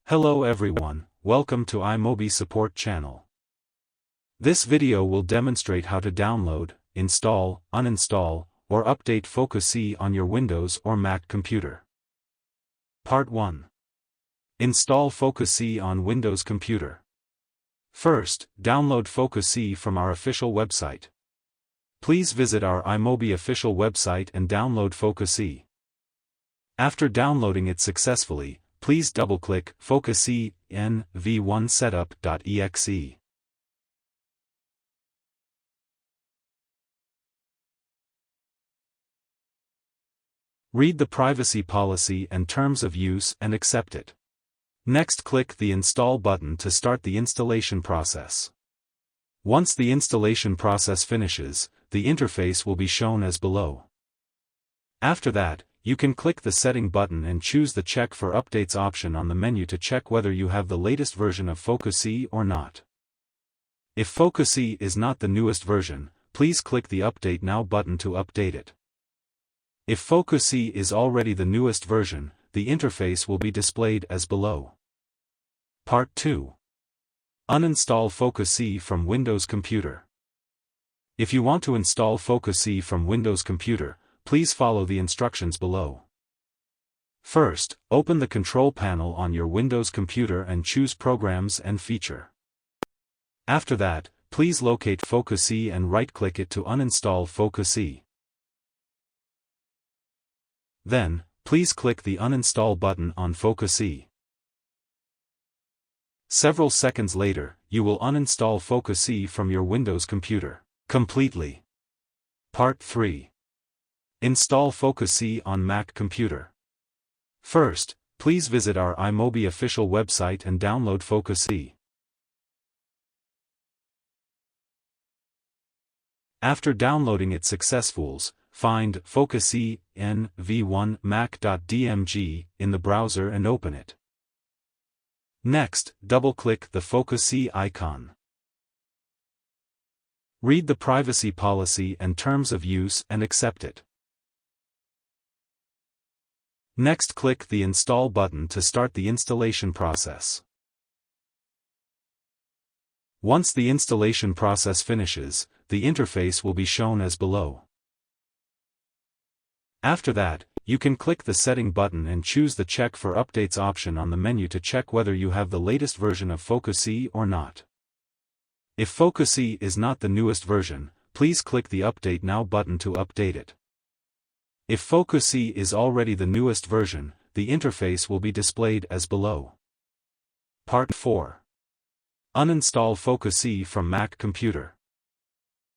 Hello everyone, welcome to iMobi support channel. This video will demonstrate how to download, install, uninstall, or update FocuSee on your Windows or Mac computer. Part 1. Install FocuSee on Windows computer. First, download FocuSee from our official website. Please visit our iMobi official website and download FocuSee. After downloading it successfully, please double-click FocuSee v1setup.exe. Read the privacy policy and terms of use and accept it. Next, click the Install button to start the installation process. Once the installation process finishes, the interface will be shown as below. After that, you can click the Setting button and choose the Check for Updates option on the menu to check whether you have the latest version of FocuSee or not. If FocuSee is not the newest version, please click the Update Now button to update it. If FocuSee is already the newest version, the interface will be displayed as below. Part 2. Uninstall FocuSee from Windows computer. If you want to install FocuSee from Windows computer, please follow the instructions below. First, open the control panel on your Windows computer and choose Programs and Feature. After that, please locate FocuSee and right-click it to uninstall FocuSee. Then, please click the Uninstall button on FocuSee. Several seconds later, you will uninstall FocuSee from your Windows computer completely. Part 3. Install FocuSee on Mac computer. First, please visit our iMobi official website and download FocuSee. After downloading it successfully, find FocuSee v1mac.dmg in the browser and open it. Next, double-click the FocuSee icon. Read the privacy policy and terms of use and accept it. Next, click the Install button to start the installation process. Once the installation process finishes, the interface will be shown as below. After that, you can click the Setting button and choose the Check for Updates option on the menu to check whether you have the latest version of FocuSee or not. If FocuSee is not the newest version, please click the Update Now button to update it. If FocuSee is already the newest version, the interface will be displayed as below. Part 4. Uninstall FocuSee from Mac computer.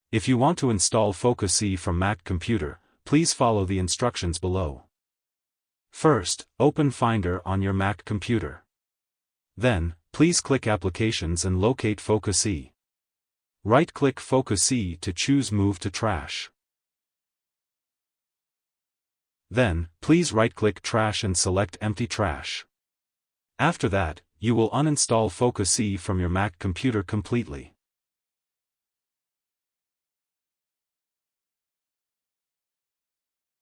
If you want to install FocuSee from Mac computer, please follow the instructions below. First, open Finder on your Mac computer. Then, please click Applications and locate FocuSee. Right-click FocuSee to choose Move to Trash. Then, please right-click Trash and select Empty Trash. After that, you will uninstall FocuSee from your Mac computer completely.